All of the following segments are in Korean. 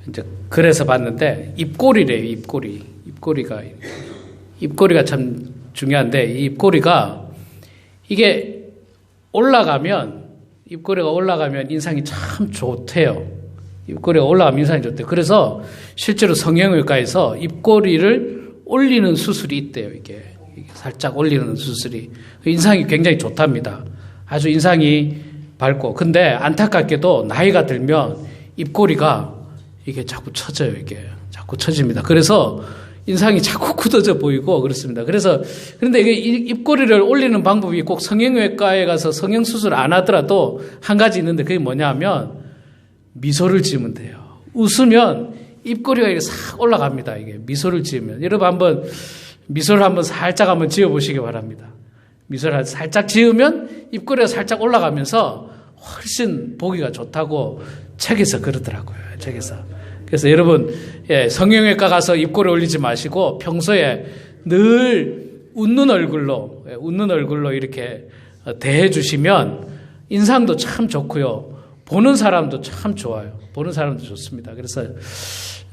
이제 그래서 봤는데 입꼬리래요. 입꼬리가 참 중요한데 이 입꼬리가 이게 입꼬리가 올라가면 인상이 참 좋대요. 입꼬리가 올라가면 인상이 좋대요. 그래서 실제로 성형외과에서 입꼬리를 올리는 수술이 있대요. 이게 살짝 올리는 수술이 인상이 굉장히 좋답니다. 아주 인상이 밝고. 근데 안타깝게도 나이가 들면 입꼬리가 이게 자꾸 처져요. 이게 자꾸 처집니다. 그래서 인상이 자꾸 굳어져 보이고 그렇습니다. 그런데 이게 입꼬리를 올리는 방법이 꼭 성형외과에 가서 성형수술 안 하더라도 한 가지 있는데 그게 뭐냐면 미소를 지으면 돼요. 웃으면 입꼬리가 이렇게 싹 올라갑니다. 이게 미소를 지으면. 여러분 미소를 살짝 지어보시기 바랍니다. 미소를 살짝 지으면 입꼬리가 살짝 올라가면서 훨씬 보기가 좋다고 책에서 그러더라고요. 책에서. 그래서 여러분, 성형외과 가서 입꼬리 올리지 마시고 평소에 늘 웃는 얼굴로 이렇게 대해 주시면 인상도 참 좋고요. 보는 사람도 참 좋아요. 보는 사람도 좋습니다. 그래서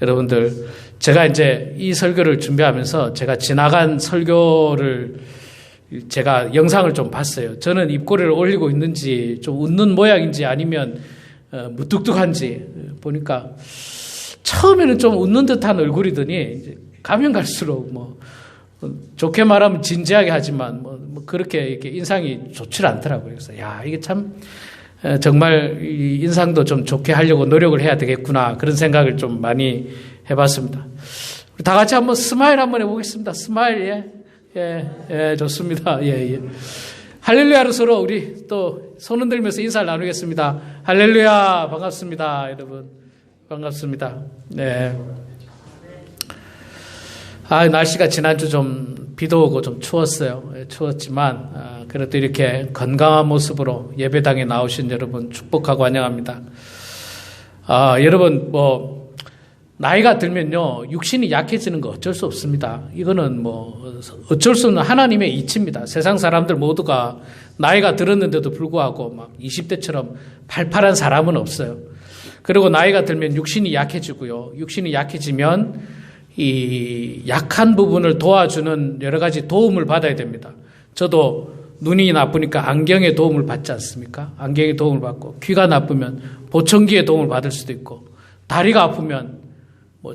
여러분들, 제가 이제 이 설교를 준비하면서 제가 지나간 설교를 제가 영상을 좀 봤어요. 저는 입꼬리를 올리고 있는지 좀 웃는 모양인지 아니면 무뚝뚝한지 보니까 처음에는 좀 웃는 듯한 얼굴이더니 이제 가면 갈수록 좋게 말하면 진지하게 하지만 그렇게 이렇게 인상이 좋지 않더라고요. 그래서 이게 참 정말 이 인상도 좀 좋게 하려고 노력을 해야 되겠구나 그런 생각을 좀 많이 해봤습니다. 우리 다 같이 한번 스마일 한번 해보겠습니다. 스마일 예, 좋습니다. 예. 할렐루야로 서로 우리 또 손 흔들면서 인사를 나누겠습니다. 할렐루야, 반갑습니다, 여러분. 반갑습니다. 네. 날씨가 지난주 좀 비도 오고 좀 추웠어요. 추웠지만, 그래도 이렇게 건강한 모습으로 예배당에 나오신 여러분 축복하고 환영합니다. 여러분, 나이가 들면요, 육신이 약해지는 거 어쩔 수 없습니다. 이거는 어쩔 수 없는 하나님의 이치입니다. 세상 사람들 모두가 나이가 들었는데도 불구하고 20대처럼 팔팔한 사람은 없어요. 그리고 나이가 들면 육신이 약해지고요. 육신이 약해지면 이 약한 부분을 도와주는 여러 가지 도움을 받아야 됩니다. 저도 눈이 나쁘니까 안경의 도움을 받지 않습니까? 안경의 도움을 받고, 귀가 나쁘면 보청기의 도움을 받을 수도 있고, 다리가 아프면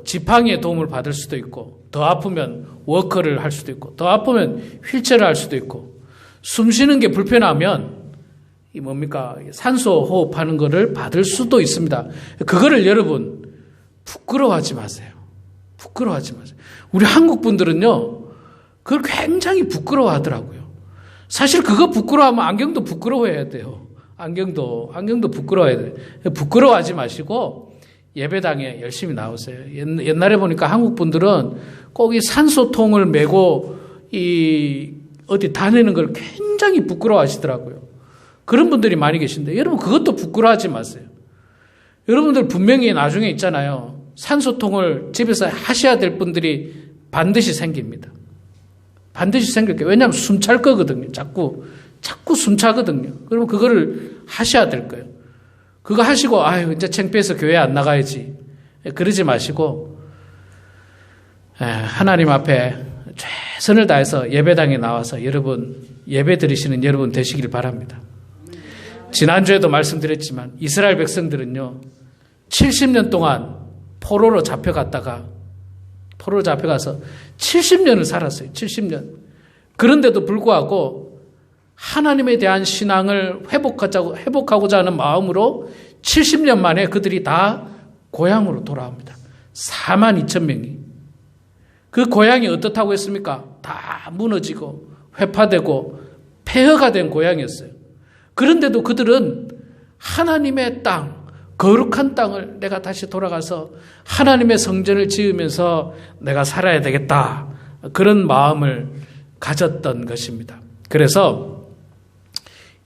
지팡이의 도움을 받을 수도 있고, 더 아프면 워커를 할 수도 있고, 더 아프면 휠체어를 할 수도 있고, 숨 쉬는 게 불편하면 산소 호흡하는 거를 받을 수도 있습니다. 그거를 여러분 부끄러워하지 마세요. 우리 한국 분들은요, 그걸 굉장히 부끄러워하더라고요. 사실 그거 부끄러워하면 안경도 부끄러워해야 돼요. 안경도 부끄러워해야 돼요. 부끄러워하지 마시고 예배당에 열심히 나오세요. 옛날에 보니까 한국 분들은 꼭 이 산소통을 메고 어디 다니는 걸 굉장히 부끄러워하시더라고요. 그런 분들이 많이 계신데 여러분 그것도 부끄러워하지 마세요. 여러분들 분명히 나중에 있잖아요. 산소통을 집에서 하셔야 될 분들이 반드시 생깁니다. 반드시 생길 거예요. 왜냐하면 숨찰 거거든요. 자꾸 숨차거든요. 그러면 그거를 하셔야 될 거예요. 그거 하시고 이제 창피해서 교회 안 나가야지. 그러지 마시고 하나님 앞에 최선을 다해서 예배당에 나와서 여러분 예배 드리시는 여러분 되시길 바랍니다. 지난주에도 말씀드렸지만 이스라엘 백성들은요 70년 동안 포로로 잡혀가서 70년을 살았어요. 70년. 그런데도 불구하고 하나님에 대한 신앙을 회복하고자 하는 마음으로 70년 만에 그들이 다 고향으로 돌아옵니다. 42,000명이. 그 고향이 어떻다고 했습니까? 다 무너지고 회파되고 폐허가 된 고향이었어요. 그런데도 그들은 하나님의 땅, 거룩한 땅을 내가 다시 돌아가서 하나님의 성전을 지으면서 내가 살아야 되겠다. 그런 마음을 가졌던 것입니다. 그래서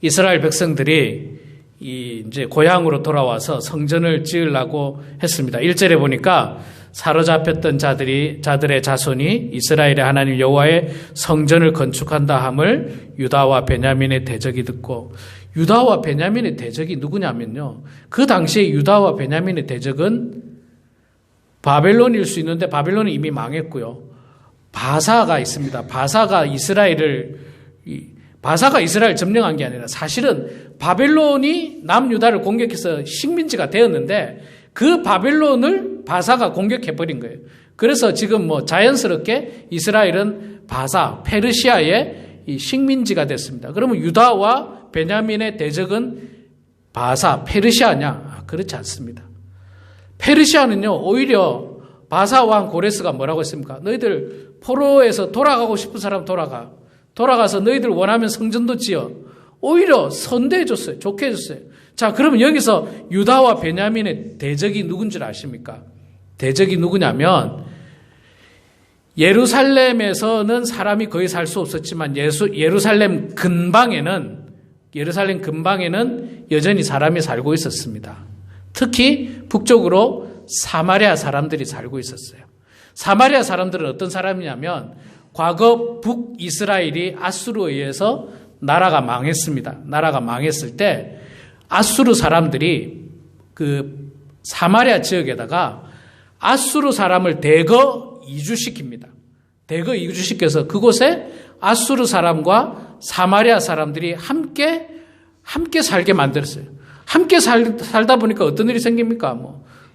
이스라엘 백성들이 이제 고향으로 돌아와서 성전을 지으려고 했습니다. 1절에 보니까 사로잡혔던 자들의 자손이 이스라엘의 하나님 여호와의 성전을 건축한다 함을 유다와 베냐민의 대적이 듣고, 유다와 베냐민의 대적이 누구냐면요, 그 당시에 유다와 베냐민의 대적은 바벨론일 수 있는데 바벨론이 이미 망했고요. 바사가 있습니다. 바사가 이스라엘 점령한 게 아니라 사실은 바벨론이 남유다를 공격해서 식민지가 되었는데 그 바벨론을 바사가 공격해버린 거예요. 그래서 지금 자연스럽게 이스라엘은 바사, 페르시아의 이 식민지가 됐습니다. 그러면 유다와 베냐민의 대적은 바사, 페르시아냐? 그렇지 않습니다. 페르시아는요, 오히려 바사 왕 고레스가 뭐라고 했습니까? 너희들 포로에서 돌아가고 싶은 사람 돌아가서 너희들 원하면 성전도 지어. 오히려 선대해줬어요. 좋게 해줬어요. 자, 그러면 여기서 유다와 베냐민의 대적이 누군 줄 아십니까? 대적이 누구냐면 예루살렘에서는 사람이 거의 살 수 없었지만 예루살렘 근방에는 여전히 사람이 살고 있었습니다. 특히 북쪽으로 사마리아 사람들이 살고 있었어요. 사마리아 사람들은 어떤 사람이냐면 과거 북이스라엘이 아수르에 의해서 나라가 망했습니다. 나라가 망했을 때 아수르 사람들이 그 사마리아 지역에다가 아수르 사람을 대거 이주시킵니다. 대거 이주시켜서 그곳에 아수르 사람과 사마리아 사람들이 함께 살게 만들었어요. 함께 살다 보니까 어떤 일이 생깁니까?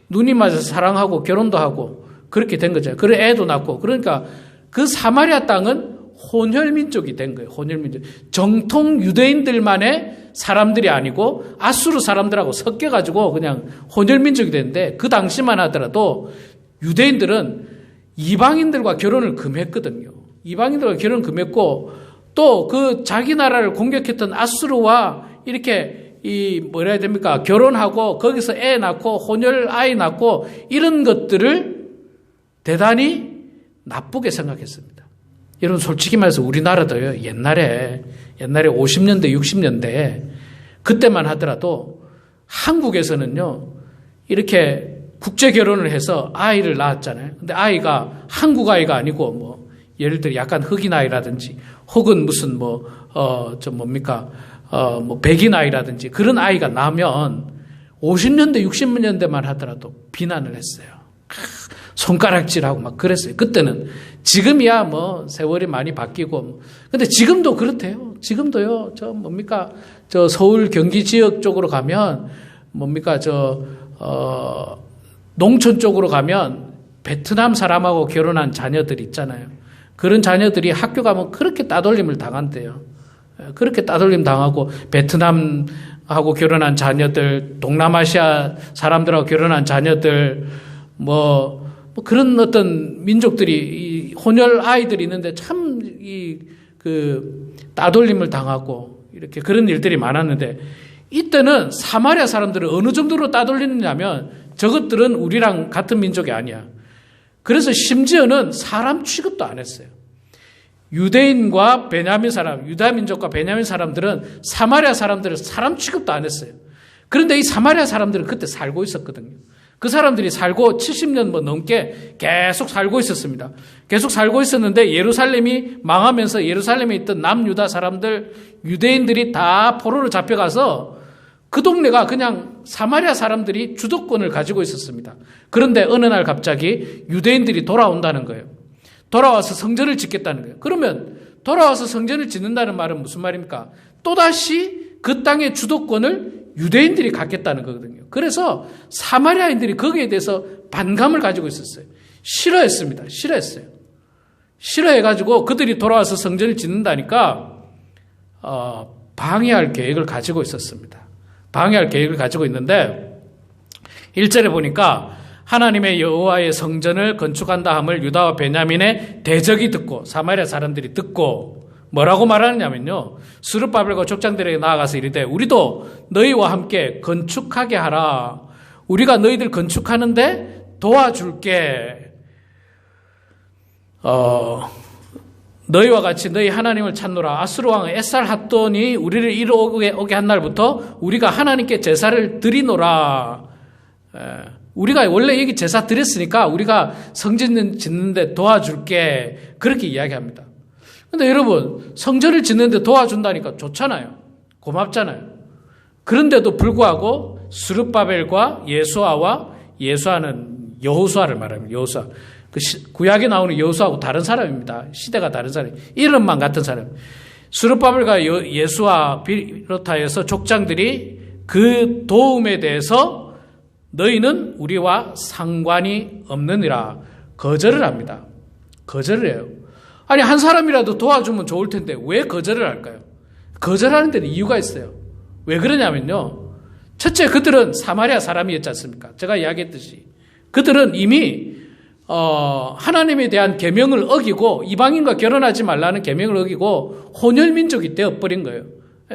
눈이 맞아서 사랑하고 결혼도 하고 그렇게 된 거죠. 그래 애도 낳고. 그러니까 그 사마리아 땅은 혼혈민족이 된 거예요. 혼혈민족. 정통 유대인들만의 사람들이 아니고 아수르 사람들하고 섞여가지고 그냥 혼혈민족이 됐는데 그 당시만 하더라도 유대인들은 이방인들과 결혼을 금했거든요. 이방인들과 결혼을 금했고 또 그 자기 나라를 공격했던 아수르와 이렇게 뭐라 해야 됩니까? 결혼하고 거기서 애 낳고 혼혈 아이 낳고 이런 것들을 대단히 나쁘게 생각했습니다. 여러분 솔직히 말해서 우리나라도요. 옛날에 50년대 60년대 그때만 하더라도 한국에서는요. 이렇게 국제 결혼을 해서 아이를 낳았잖아요. 근데 아이가 한국 아이가 아니고 예를 들어 약간 흑인 아이라든지 혹은 무슨 백인 아이라든지 그런 아이가 나면 50년대 60년대만 하더라도 비난을 했어요. 손가락질하고 막 그랬어요. 그때는. 지금이야 세월이 많이 바뀌고. 근데 지금도 그렇대요. 지금도요. 저 서울 경기 지역 쪽으로 가면 농촌 쪽으로 가면 베트남 사람하고 결혼한 자녀들 있잖아요. 그런 자녀들이 학교 가면 그렇게 따돌림을 당한대요. 그렇게 따돌림 당하고 베트남하고 결혼한 자녀들, 동남아시아 사람들하고 결혼한 자녀들, 그런 어떤 민족들이 혼혈 아이들이 있는데 참 따돌림을 당하고 이렇게 그런 일들이 많았는데 이때는 사마리아 사람들을 어느 정도로 따돌리느냐면 저것들은 우리랑 같은 민족이 아니야. 그래서 심지어는 사람 취급도 안 했어요. 유대인과 베냐민 사람, 유다 민족과 베냐민 사람들은 사마리아 사람들을 사람 취급도 안 했어요. 그런데 이 사마리아 사람들은 그때 살고 있었거든요. 그 사람들이 살고 70년 넘게 계속 살고 있었습니다. 계속 살고 있었는데 예루살렘이 망하면서 예루살렘에 있던 남유다 사람들, 유대인들이 다 포로로 잡혀가서 그 동네가 그냥 사마리아 사람들이 주도권을 가지고 있었습니다. 그런데 어느 날 갑자기 유대인들이 돌아온다는 거예요. 돌아와서 성전을 짓겠다는 거예요. 그러면 돌아와서 성전을 짓는다는 말은 무슨 말입니까? 또다시 그 땅의 주도권을 유대인들이 갖겠다는 거거든요. 그래서 사마리아인들이 거기에 대해서 반감을 가지고 있었어요. 싫어했습니다. 싫어해가지고 그들이 돌아와서 성전을 짓는다니까 방해할 계획을 가지고 있었습니다. 방해할 계획을 가지고 있는데 1절에 보니까 하나님의 여호와의 성전을 건축한다 함을 유다와 베냐민의 대적이 듣고 사마리아 사람들이 듣고 뭐라고 말하느냐면요. 스룹바벨과 족장들에게 나아가서 이르되 우리도 너희와 함께 건축하게 하라. 우리가 너희들 건축하는데 도와줄게. 너희와 같이 너희 하나님을 찾노라. 아수르 왕 에살핫돈이 우리를 이리 오게 한 날부터 우리가 하나님께 제사를 드리노라. 우리가 원래 여기 제사 드렸으니까 우리가 성전 짓는데 도와줄게. 그렇게 이야기합니다. 근데 여러분, 성전을 짓는데 도와준다니까 좋잖아요. 고맙잖아요. 그런데도 불구하고 스룹바벨과 예수아는 여호수아를 말합니다. 여호수아. 구약에 나오는 여호수아하고 다른 사람입니다. 시대가 다른 사람. 이름만 같은 사람. 스룹바벨과 예수와 비롯하여서 족장들이 그 도움에 대해서 너희는 우리와 상관이 없느니라 거절을 합니다. 거절을 해요. 아니 한 사람이라도 도와주면 좋을 텐데 왜 거절을 할까요? 거절하는 데는 이유가 있어요. 왜 그러냐면요. 첫째 그들은 사마리아 사람이었지 않습니까? 제가 이야기했듯이 그들은 이미 하나님에 대한 계명을 어기고 이방인과 결혼하지 말라는 계명을 어기고 혼혈민족이 되어버린 거예요.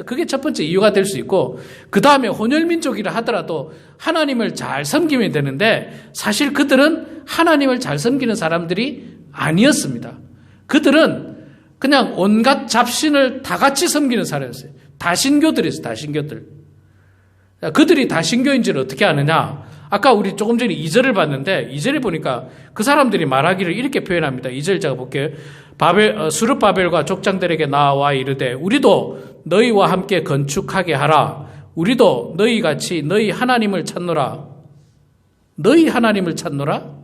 그게 첫 번째 이유가 될 수 있고 그 다음에 혼혈민족이라 하더라도 하나님을 잘 섬기면 되는데 사실 그들은 하나님을 잘 섬기는 사람들이 아니었습니다. 그들은 그냥 온갖 잡신을 다 같이 섬기는 사람이었어요. 다신교들이었어요. 다신교들. 그들이 다신교인지를 어떻게 아느냐. 아까 우리 조금 전에 2절을 봤는데 2절에 보니까 그 사람들이 말하기를 이렇게 표현합니다. 2절 제가 볼게요. 스룹바벨과 족장들에게 나와 이르되 우리도 너희와 함께 건축하게 하라. 우리도 너희같이 너희 하나님을 찾노라. 너희 하나님을 찾노라?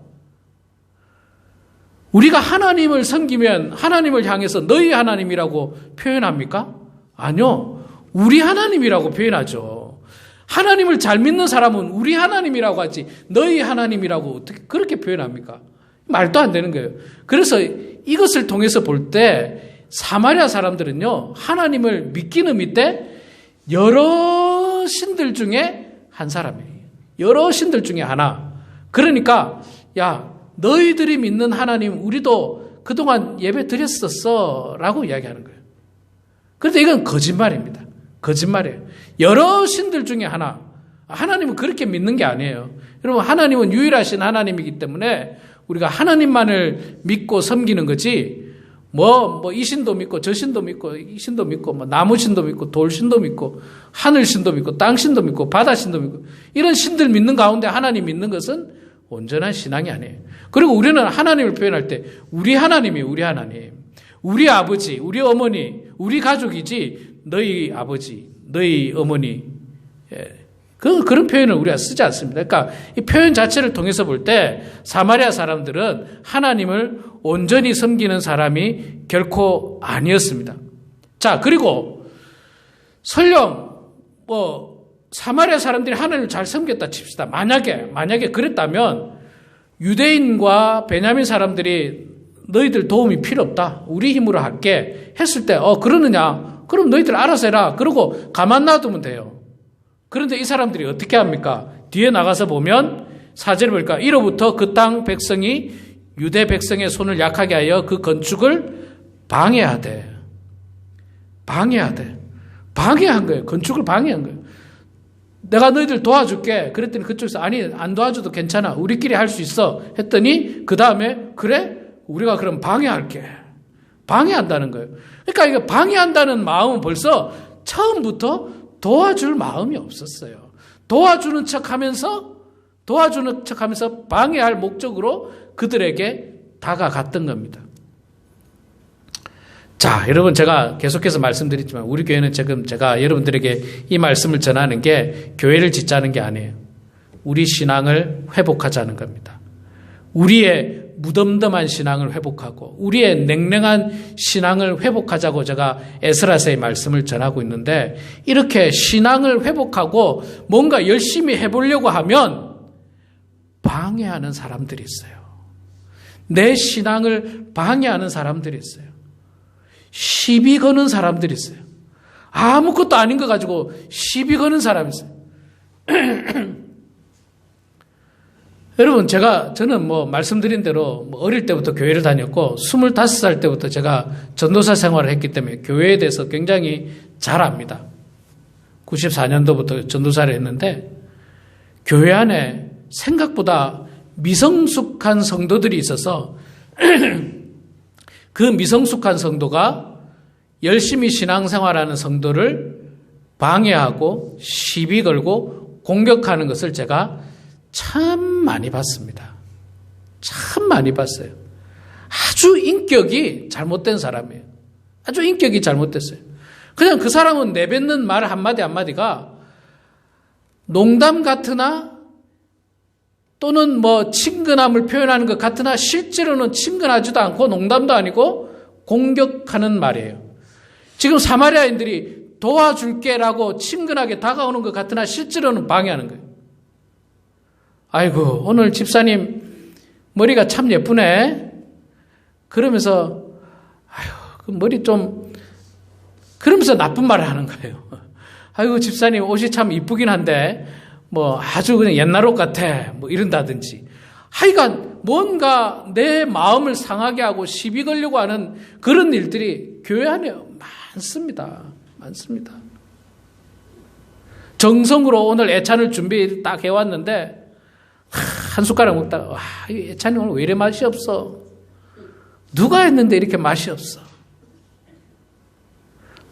우리가 하나님을 섬기면 하나님을 향해서 너희 하나님이라고 표현합니까? 아니요. 우리 하나님이라고 표현하죠. 하나님을 잘 믿는 사람은 우리 하나님이라고 하지 너희 하나님이라고 어떻게 그렇게 표현합니까? 말도 안 되는 거예요. 그래서 이것을 통해서 볼 때 사마리아 사람들은요. 하나님을 믿기는 믿되 여러 신들 중에 한 사람이에요. 여러 신들 중에 하나. 그러니까 야 너희들이 믿는 하나님 우리도 그동안 예배 드렸었어 라고 이야기하는 거예요. 그런데 이건 거짓말입니다. 거짓말이에요. 여러 신들 중에 하나. 하나님은 그렇게 믿는 게 아니에요. 여러분 하나님은 유일하신 하나님이기 때문에 우리가 하나님만을 믿고 섬기는 거지 이 신도 믿고 저 신도 믿고 이 신도 믿고 나무 신도 믿고 돌 신도 믿고 하늘 신도 믿고 땅 신도 믿고 바다 신도 믿고 이런 신들 믿는 가운데 하나님 믿는 것은 온전한 신앙이 아니에요. 그리고 우리는 하나님을 표현할 때 우리 하나님이에요. 우리 하나님. 우리 아버지, 우리 어머니, 우리 가족이지 너희 아버지, 너희 어머니. 그런 표현을 우리가 쓰지 않습니다. 그러니까 이 표현 자체를 통해서 볼 때 사마리아 사람들은 하나님을 온전히 섬기는 사람이 결코 아니었습니다. 자, 그리고 설령 사마리아 사람들이 하나님을 잘 섬겼다 칩시다. 만약에 그랬다면 유대인과 베냐민 사람들이 너희들 도움이 필요 없다. 우리 힘으로 할게. 했을 때 그러느냐? 그럼 너희들 알아서 해라. 그러고 가만 놔두면 돼요. 그런데 이 사람들이 어떻게 합니까? 뒤에 나가서 보면 4절을 보니까 이로부터 그 땅 백성이 유대 백성의 손을 약하게 하여 그 건축을 방해한 거예요. 건축을 방해한 거예요. 내가 너희들 도와줄게. 그랬더니 그쪽에서 아니 안 도와줘도 괜찮아. 우리끼리 할 수 있어. 했더니 그 다음에 그래? 우리가 그럼 방해할게. 방해한다는 거예요. 그러니까 이거 방해한다는 마음은 벌써 처음부터 도와줄 마음이 없었어요. 도와주는 척하면서 방해할 목적으로 그들에게 다가갔던 겁니다. 자, 여러분 제가 계속해서 말씀드렸지만 우리 교회는 지금 제가 여러분들에게 이 말씀을 전하는 게 교회를 짓자는 게 아니에요. 우리 신앙을 회복하자는 겁니다. 우리의 무덤덤한 신앙을 회복하고 우리의 냉랭한 신앙을 회복하자고 제가 에스라서의 말씀을 전하고 있는데 이렇게 신앙을 회복하고 뭔가 열심히 해보려고 하면 방해하는 사람들이 있어요. 내 신앙을 방해하는 사람들이 있어요. 시비 거는 사람들이 있어요. 아무것도 아닌 거 가지고 시비 거는 사람이 있어요. 여러분, 저는 말씀드린 대로 어릴 때부터 교회를 다녔고, 25살 때부터 제가 전도사 생활을 했기 때문에 교회에 대해서 굉장히 잘 압니다. 94년도부터 전도사를 했는데, 교회 안에 생각보다 미성숙한 성도들이 있어서, 그 미성숙한 성도가 열심히 신앙생활하는 성도를 방해하고 시비 걸고 공격하는 것을 제가 참 많이 봤습니다. 참 많이 봤어요. 아주 인격이 잘못된 사람이에요. 아주 인격이 잘못됐어요. 그냥 그 사람은 내뱉는 말 한마디 한마디가 농담 같으나 또는 뭐 친근함을 표현하는 것 같으나 실제로는 친근하지도 않고 농담도 아니고 공격하는 말이에요. 지금 사마리아인들이 도와줄게라고 친근하게 다가오는 것 같으나 실제로는 방해하는 거예요. 아이고, 오늘 집사님 머리가 참 예쁘네. 그러면서 아유, 그 머리 좀, 그러면서 나쁜 말을 하는 거예요. 아이고, 집사님 옷이 참 이쁘긴 한데 뭐 아주 그냥 옛날 옷 같아. 뭐 이런다든지. 하여간 뭔가 내 마음을 상하게 하고 시비 걸려고 하는 그런 일들이 교회 안에 많습니다. 많습니다. 정성으로 오늘 애찬을 준비 딱 해왔는데 한 숟가락 먹다가 와, 이 애찬이 오늘 왜 이래 맛이 없어? 누가 했는데 이렇게 맛이 없어?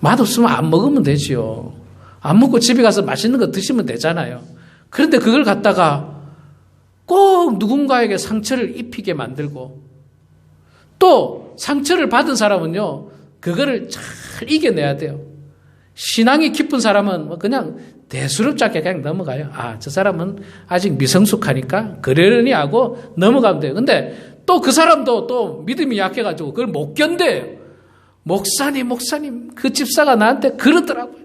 맛없으면 안 먹으면 되지요. 안 먹고 집에 가서 맛있는 거 드시면 되잖아요. 그런데 그걸 갖다가 꼭 누군가에게 상처를 입히게 만들고 또 상처를 받은 사람은요, 그거를 잘 이겨내야 돼요. 신앙이 깊은 사람은 그냥 대수롭지 않게 그냥 넘어가요. 아, 저 사람은 아직 미성숙하니까 그러려니 하고 넘어가면 돼요. 근데 또 그 사람도 또 믿음이 약해가지고 그걸 못 견뎌요. 목사님, 그 집사가 나한테 그러더라고요.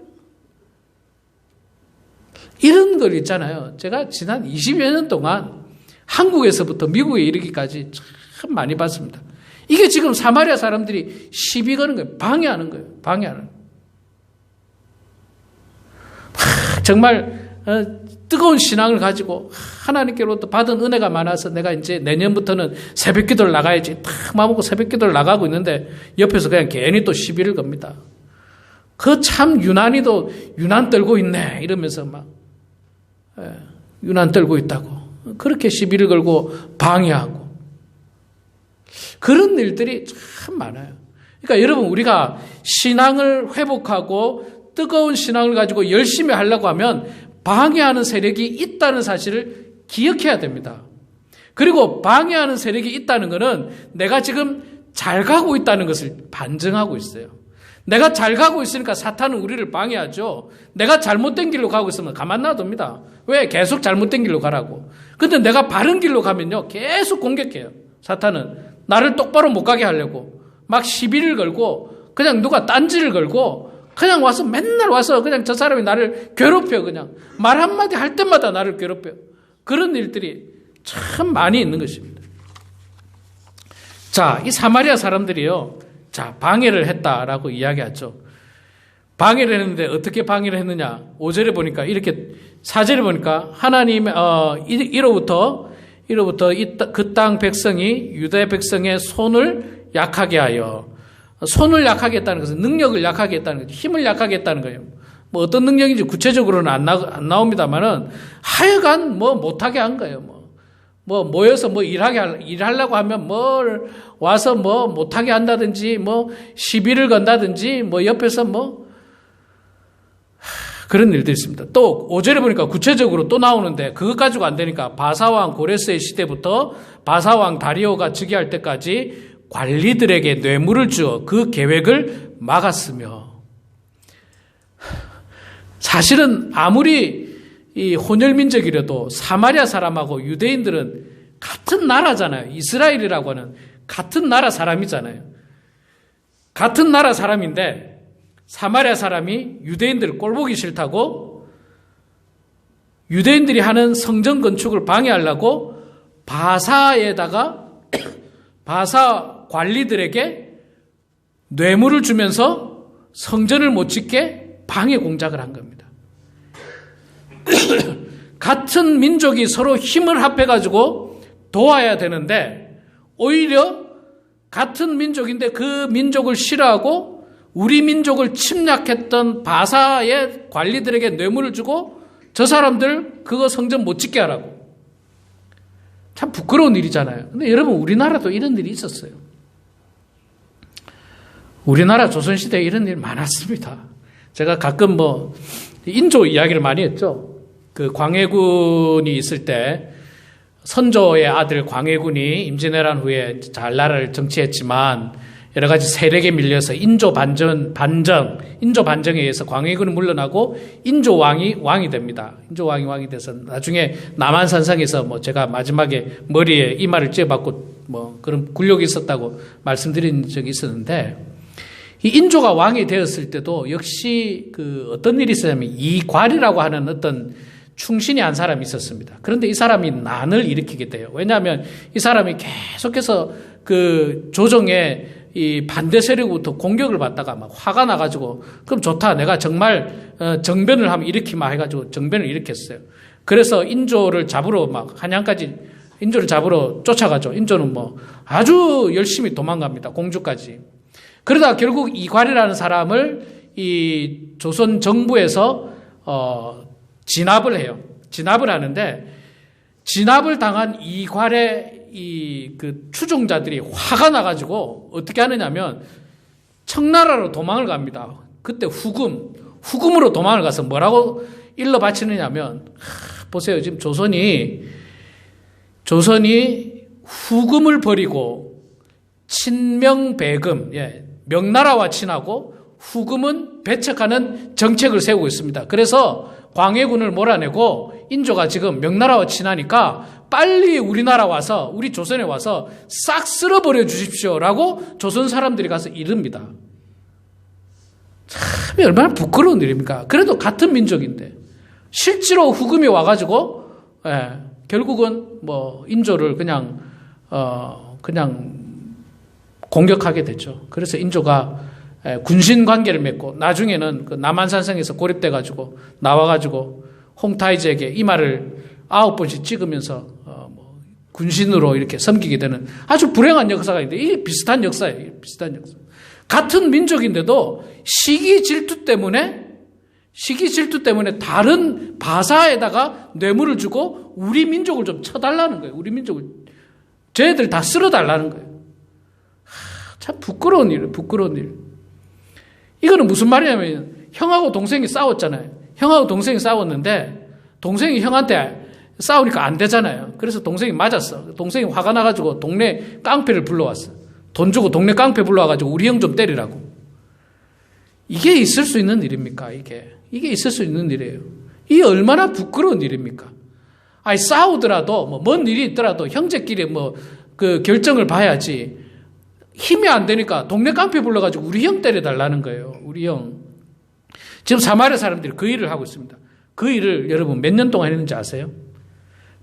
이런 걸 있잖아요. 제가 지난 20여 년 동안 한국에서부터 미국에 이르기까지 참 많이 봤습니다. 이게 지금 사마리아 사람들이 시비 거는 거예요. 방해하는 거예요. 방해하는 거예요. 정말 뜨거운 신앙을 가지고 하나님께로부터 받은 은혜가 많아서 내가 이제 내년부터는 새벽 기도를 나가야지 탁 마음먹고 새벽 기도를 나가고 있는데 옆에서 그냥 괜히 또 시비를 겁니다. 그 참 유난히도 유난 떨고 있네 이러면서 막 유난 떨고 있다고 그렇게 시비를 걸고 방해하고 그런 일들이 참 많아요. 그러니까 여러분, 우리가 신앙을 회복하고 뜨거운 신앙을 가지고 열심히 하려고 하면 방해하는 세력이 있다는 사실을 기억해야 됩니다. 그리고 방해하는 세력이 있다는 것은 내가 지금 잘 가고 있다는 것을 반증하고 있어요. 내가 잘 가고 있으니까 사탄은 우리를 방해하죠. 내가 잘못된 길로 가고 있으면 가만 놔둡니다. 왜? 계속 잘못된 길로 가라고. 근데 내가 바른 길로 가면요, 계속 공격해요. 사탄은 나를 똑바로 못 가게 하려고 막 시비를 걸고 그냥 누가 딴지를 걸고 그냥 와서 맨날 와서 그냥 저 사람이 나를 괴롭혀. 그냥 말 한마디 할 때마다 나를 괴롭혀. 그런 일들이 참 많이 있는 것입니다. 자, 이 사마리아 사람들이요, 자, 방해를 했다라고 이야기하죠. 방해를 했는데 어떻게 방해를 했느냐? 5절에 보니까 이렇게, 4절에 보니까 하나님, 이로부터 그 땅 백성이 유대 백성의 손을 약하게 하여, 손을 약하게 했다는 것은 능력을 약하게 했다는 거죠. 힘을 약하게 했다는 거예요. 뭐 어떤 능력인지 구체적으로는 안 나옵니다만은 하여간 뭐 못하게 한 거예요. 뭐 모여서 뭐 일하려고 하면 뭘 와서 뭐 못하게 한다든지 뭐 시비를 건다든지 뭐 옆에서 뭐 그런 일들이 있습니다. 또 5절에 보니까 구체적으로 또 나오는데 그것 가지고 안 되니까 바사왕 고레스의 시대부터 바사왕 다리오가 즉위할 때까지 관리들에게 뇌물을 주어 그 계획을 막았으며, 사실은 아무리 이 혼혈민족이라도 사마리아 사람하고 유대인들은 같은 나라잖아요. 이스라엘이라고 하는 같은 나라 사람이잖아요. 같은 나라 사람인데 사마리아 사람이 유대인들을 꼴보기 싫다고 유대인들이 하는 성전 건축을 방해하려고 바사에다가 바사 관리들에게 뇌물을 주면서 성전을 못 짓게 방해 공작을 한 겁니다. 같은 민족이 서로 힘을 합해가지고 도와야 되는데 오히려 같은 민족인데 그 민족을 싫어하고 우리 민족을 침략했던 바사의 관리들에게 뇌물을 주고 저 사람들 그거 성전 못 짓게 하라고. 참 부끄러운 일이잖아요. 근데 여러분, 우리나라도 이런 일이 있었어요. 우리나라 조선시대에 이런 일 많았습니다. 제가 가끔 뭐 인조 이야기를 많이 했죠. 그 광해군이 있을 때 선조의 아들 광해군이 임진왜란 후에 잘 나라를 정치했지만 여러 가지 세력에 밀려서 인조 반정, 인조 반정에 의해서 광해군은 물러나고 인조 왕이 됩니다. 인조 왕이 돼서 나중에 남한산성에서 뭐 제가 마지막에 머리에 이마를 찧어받고 뭐 그런 굴욕이 있었다고 말씀드린 적이 있었는데, 이 인조가 왕이 되었을 때도 역시 그 어떤 일이 있었냐면 이괄이라고 하는 어떤 충신이 한 사람이 있었습니다. 그런데 이 사람이 난을 일으키게 돼요. 왜냐하면 이 사람이 계속해서 그 조정의 이 반대 세력부터 공격을 받다가 막 화가 나가지고, 그럼 좋다, 내가 정말 정변을 한번 일으키마 해가지고 정변을 일으켰어요. 그래서 인조를 잡으러 막 한양까지 인조를 잡으러 쫓아가죠. 인조는 뭐 아주 열심히 도망갑니다. 공주까지. 그러다가 결국 이괄이라는 사람을 이 조선 정부에서 진압을 해요. 진압을 하는데, 진압을 당한 이괄의 그 추종자들이 화가 나가지고 어떻게 하느냐면 청나라로 도망을 갑니다. 그때 후금으로 도망을 가서 뭐라고 일러 바치느냐면, 보세요. 지금 조선이 후금을 버리고 친명배금, 명나라와 친하고 후금은 배척하는 정책을 세우고 있습니다. 그래서 광해군을 몰아내고 인조가 지금 명나라와 친하니까 빨리 우리나라 와서, 우리 조선에 와서 싹 쓸어버려 주십시오라고 조선 사람들이 가서 이릅니다. 참 얼마나 부끄러운 일입니까? 그래도 같은 민족인데 실제로 후금이 와가지고 결국은 뭐 인조를 그냥 공격하게 됐죠. 그래서 인조가 군신 관계를 맺고 나중에는 그 남한산성에서 고립돼가지고 나와가지고 홍타이즈에게 이마를 9번씩 찍으면서 군신으로 이렇게 섬기게 되는 아주 불행한 역사가 있는데, 이게 비슷한 역사예요. 비슷한 역사. 같은 민족인데도 시기 질투 때문에 다른 바사에다가 뇌물을 주고 우리 민족을 좀 쳐달라는 거예요. 우리 민족을 쟤들 다 쓸어달라는 거예요. 참 부끄러운 일이에요. 부끄러운 일. 이거는 무슨 말이냐면, 형하고 동생이 싸웠잖아요. 형하고 동생이 싸웠는데 동생이 형한테 싸우니까 안 되잖아요. 그래서 동생이 맞았어. 동생이 화가 나가지고 동네 깡패를 불러왔어. 돈 주고 동네 깡패 불러와가지고 우리 형 좀 때리라고. 이게 있을 수 있는 일입니까? 이게 있을 수 있는 일이에요. 이게 얼마나 부끄러운 일입니까? 아니, 싸우더라도 뭐 먼 일이 있더라도 형제끼리 뭐 그 결정을 봐야지. 힘이 안 되니까 동네 깡패 불러가지고 우리 형 때려달라는 거예요. 우리 형. 지금 사마리아 사람들이 그 일을 하고 있습니다. 그 일을 여러분 몇 년 동안 했는지 아세요?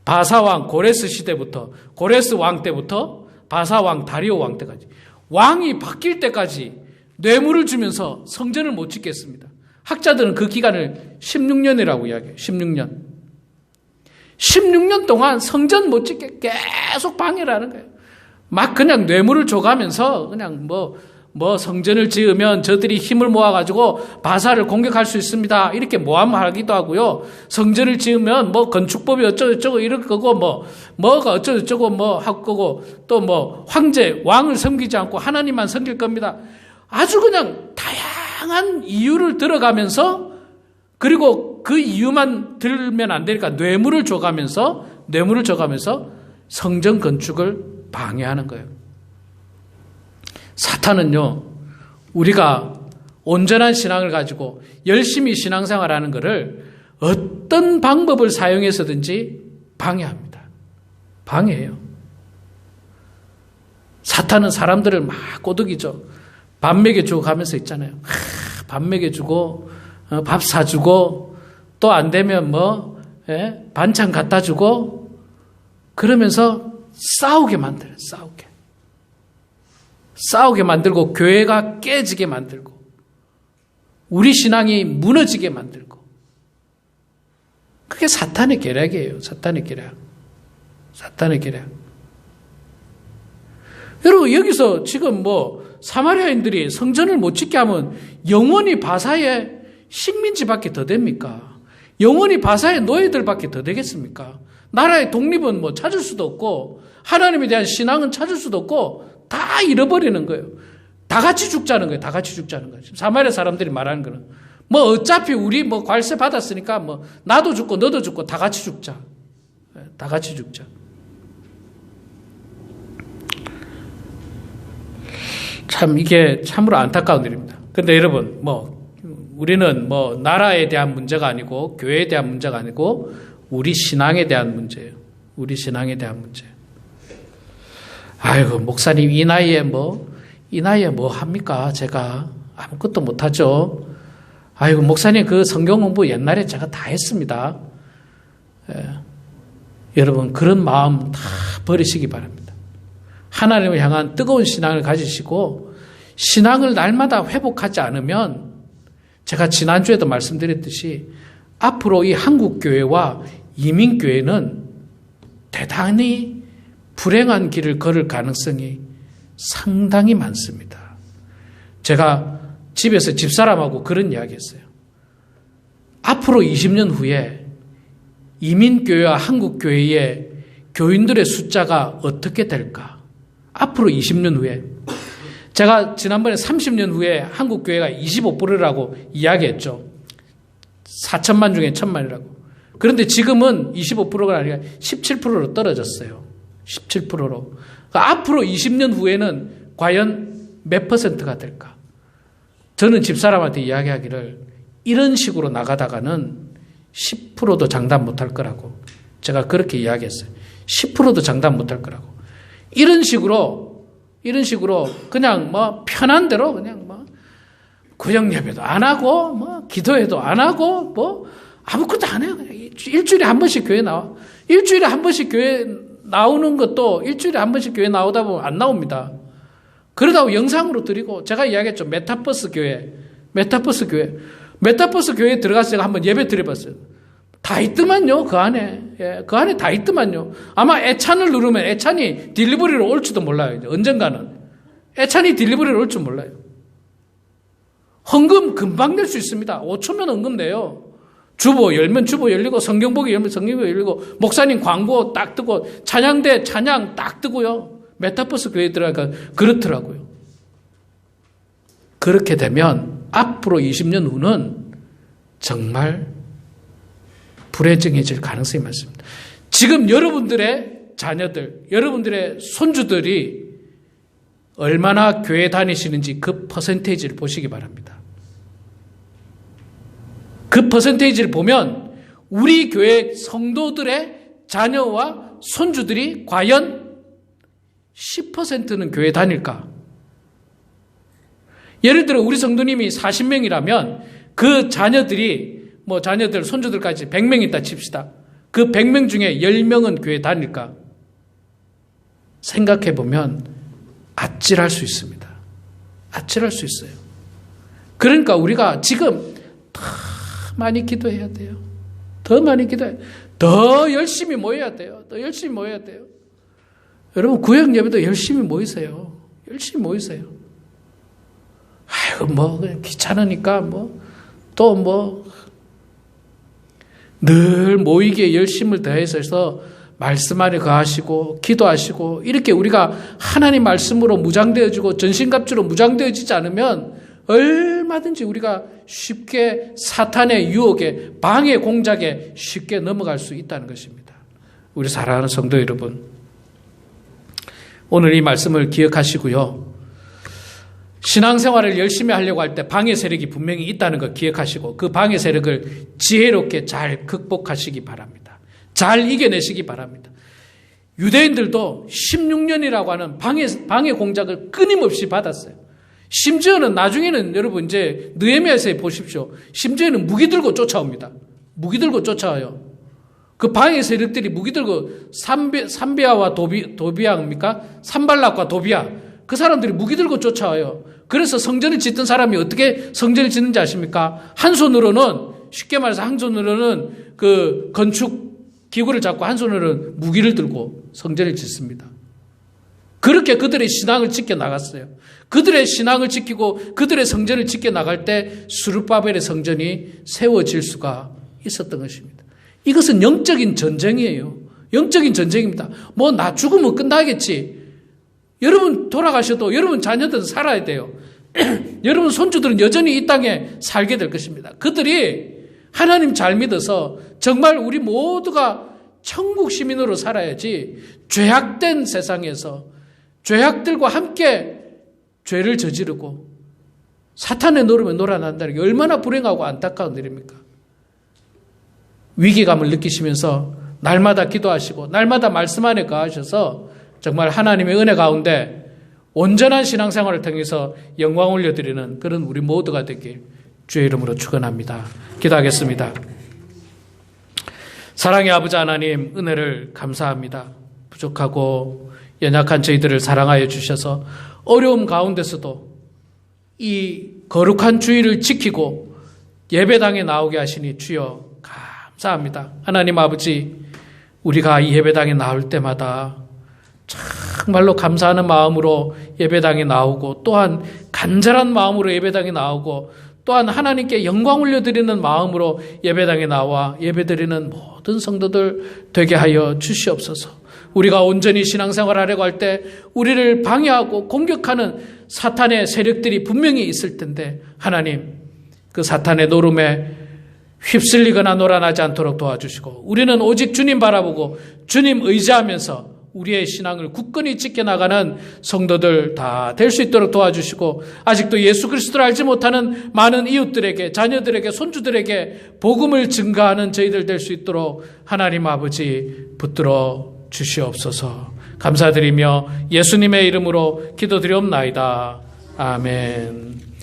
바사왕 고레스 시대부터, 고레스 왕 때부터 바사왕 다리오 왕 때까지, 왕이 바뀔 때까지 뇌물을 주면서 성전을 못 짓겠습니다. 학자들은 그 기간을 16년이라고 이야기해요. 16년 동안 성전 못 짓게 계속 방해를 하는 거예요. 막 그냥 뇌물을 줘가면서 그냥 뭐 성전을 지으면 저들이 힘을 모아가지고 바사를 공격할 수 있습니다. 이렇게 모함하기도 하고요. 성전을 지으면 뭐 건축법이 어쩌고저쩌고 이럴 거고 뭐가 어쩌고저쩌고 뭐 할 거고, 또 뭐 황제 왕을 섬기지 않고 하나님만 섬길 겁니다. 아주 그냥 다양한 이유를 들어가면서, 그리고 그 이유만 들면 안 되니까 뇌물을 줘가면서 성전 건축을 방해하는 거예요. 사탄은요, 우리가 온전한 신앙을 가지고 열심히 신앙생활하는 것을 어떤 방법을 사용해서든지 방해합니다. 방해해요. 사탄은 사람들을 막 꼬드기죠. 밥 먹여주고 가면서 있잖아요. 밥 먹여주고 밥 사주고, 또 안 되면 반찬 갖다 주고, 그러면서 싸우게 만들어요. 싸우게 만들고, 교회가 깨지게 만들고, 우리 신앙이 무너지게 만들고. 그게 사탄의 계략이에요. 사탄의 계략. 여러분, 여기서 지금 사마리아인들이 성전을 못 짓게 하면 영원히 바사의 식민지밖에 더 됩니까? 영원히 바사의 노예들밖에 더 되겠습니까? 나라의 독립은 찾을 수도 없고, 하나님에 대한 신앙은 찾을 수도 없고, 다 잃어버리는 거예요. 다 같이 죽자는 거예요. 지금 사마리아 사람들이 말하는 거는 어차피 우리 관세 받았으니까 나도 죽고 너도 죽고 다 같이 죽자. 다 같이 죽자. 참 이게 참으로 안타까운 일입니다. 근데 여러분, 우리는 나라에 대한 문제가 아니고 교회에 대한 문제가 아니고 우리 신앙에 대한 문제예요. 우리 신앙에 대한 문제. 아이고, 목사님 이 나이에 뭐 합니까? 제가 아무것도 못하죠. 아이고, 목사님 그 성경 공부 옛날에 제가 다 했습니다. 여러분, 그런 마음 다 버리시기 바랍니다. 하나님을 향한 뜨거운 신앙을 가지시고 신앙을 날마다 회복하지 않으면 제가 지난주에도 말씀드렸듯이 앞으로 이 한국교회와 이민교회는 대단히 불행한 길을 걸을 가능성이 상당히 많습니다. 제가 집에서 집사람하고 그런 이야기 했어요. 앞으로 20년 후에 이민교회와 한국교회의 교인들의 숫자가 어떻게 될까? 앞으로 20년 후에. 제가 지난번에 30년 후에 한국교회가 25%라고 이야기했죠. 4천만 중에 1,000만이라고. 그런데 지금은 25%가 아니라 17%로 떨어졌어요. 17%로. 그러니까 앞으로 20년 후에는 과연 몇 %가 될까? 저는 집사람한테 이야기하기를 이런 식으로 나가다가는 10%도 장담 못할 거라고. 제가 그렇게 이야기했어요. 10%도 장담 못할 거라고. 이런 식으로 그냥 편한 대로 그냥 구역 예배도 안 하고 기도회도 안 하고 아무것도 안 해요. 그냥 일주일에 한 번씩 교회 나와. 일주일에 한 번씩 교회 나오는 것도 일주일에 한 번씩 교회 나오다 보면 안 나옵니다. 그러다가 영상으로 드리고 제가 이야기했죠. 메타버스 교회에 들어가서 제가 한번 예배 드려봤어요. 다 있더만요. 그 안에 다 있더만요. 아마 애찬을 누르면 애찬이 딜리버리로 올지도 몰라요. 이제 언젠가는 애찬이 딜리버리로 올 줄 몰라요. 헌금 금방 낼 수 있습니다. 5초면 헌금 내요. 주보 열면 주보 열리고 성경보기 열면 성경보기 열리고 목사님 광고 딱 뜨고 찬양대 찬양 딱 뜨고요. 메타버스 교회에 들어가니까 그렇더라고요. 그렇게 되면 앞으로 20년 후는 정말 불안정해질 가능성이 많습니다. 지금 여러분들의 자녀들, 여러분들의 손주들이 얼마나 교회 다니시는지 그 퍼센테이지를 보시기 바랍니다. 그 퍼센테이지를 보면 우리 교회 성도들의 자녀와 손주들이 과연 10%는 교회 다닐까? 예를 들어 우리 성도님이 40명이라면 그 자녀들이 자녀들, 손주들까지 100명 있다 칩시다. 그 100명 중에 10명은 교회 다닐까? 생각해 보면 아찔할 수 있습니다. 아찔할 수 있어요. 그러니까 우리가 지금 더 많이 기도해야 돼요. 더 많이 기도해야 돼요. 더 열심히 모여야 돼요. 더 열심히 모여야 돼요. 여러분 구역 예배도 열심히 모이세요. 열심히 모이세요. 아이고 그냥 귀찮으니까 늘 모이기에 열심을 다해서 말씀 안에 거하시고 기도하시고 이렇게 우리가 하나님 말씀으로 무장되어지고 전신갑주로 무장되어지지 않으면 얼마든지 우리가 쉽게 사탄의 유혹에 방해 공작에 쉽게 넘어갈 수 있다는 것입니다. 우리 사랑하는 성도 여러분, 오늘 이 말씀을 기억하시고요. 신앙생활을 열심히 하려고 할 때 방해 세력이 분명히 있다는 거 기억하시고 그 방해 세력을 지혜롭게 잘 극복하시기 바랍니다. 잘 이겨내시기 바랍니다. 유대인들도 16년이라고 하는 방해 공작을 끊임없이 받았어요. 심지어는 나중에는 여러분 이제 느헤미야에서 보십시오. 심지어는 무기 들고 쫓아옵니다. 무기 들고 쫓아와요. 그 방해 세력들이 무기 들고 산비아와 도비아입니까? 산발락과 도비아 그 사람들이 무기 들고 쫓아와요. 그래서 성전을 짓던 사람이 어떻게 성전을 짓는지 아십니까? 한 손으로는 쉽게 말해서 한 손으로는 그 건축 기구를 잡고 한 손으로는 무기를 들고 성전을 짓습니다. 그렇게 그들의 신앙을 지켜나갔어요. 그들의 신앙을 지키고 그들의 성전을 지켜나갈 때 스룹바벨의 성전이 세워질 수가 있었던 것입니다. 이것은 영적인 전쟁이에요. 영적인 전쟁입니다. 나 죽으면 끝나겠지. 여러분 돌아가셔도 여러분 자녀들은 살아야 돼요. 여러분 손주들은 여전히 이 땅에 살게 될 것입니다. 그들이 하나님 잘 믿어서 정말 우리 모두가 천국 시민으로 살아야지 죄악된 세상에서 죄악들과 함께 죄를 저지르고 사탄의 노름에 놀아난다는 게 얼마나 불행하고 안타까운 일입니까? 위기감을 느끼시면서 날마다 기도하시고 날마다 말씀 안에 거하셔서 정말 하나님의 은혜 가운데 온전한 신앙생활을 통해서 영광 올려드리는 그런 우리 모두가 되길 주의 이름으로 축원합니다. 기도하겠습니다. 사랑의 아버지 하나님, 은혜를 감사합니다. 부족하고 연약한 저희들을 사랑하여 주셔서 어려움 가운데서도 이 거룩한 주의를 지키고 예배당에 나오게 하시니 주여 감사합니다. 하나님 아버지, 우리가 이 예배당에 나올 때마다 정말로 감사하는 마음으로 예배당에 나오고 또한 간절한 마음으로 예배당에 나오고 또한 하나님께 영광 올려드리는 마음으로 예배당에 나와 예배드리는 모든 성도들 되게 하여 주시옵소서. 우리가 온전히 신앙생활을 하려고 할 때 우리를 방해하고 공격하는 사탄의 세력들이 분명히 있을 텐데 하나님, 그 사탄의 노름에 휩쓸리거나 놀아나지 않도록 도와주시고 우리는 오직 주님 바라보고 주님 의지하면서 우리의 신앙을 굳건히 지켜나가는 성도들 다 될 수 있도록 도와주시고 아직도 예수 그리스도를 알지 못하는 많은 이웃들에게, 자녀들에게, 손주들에게 복음을 증가하는 저희들 될 수 있도록 하나님 아버지 붙들어 주시옵소서. 감사드리며 예수님의 이름으로 기도드리옵나이다. 아멘.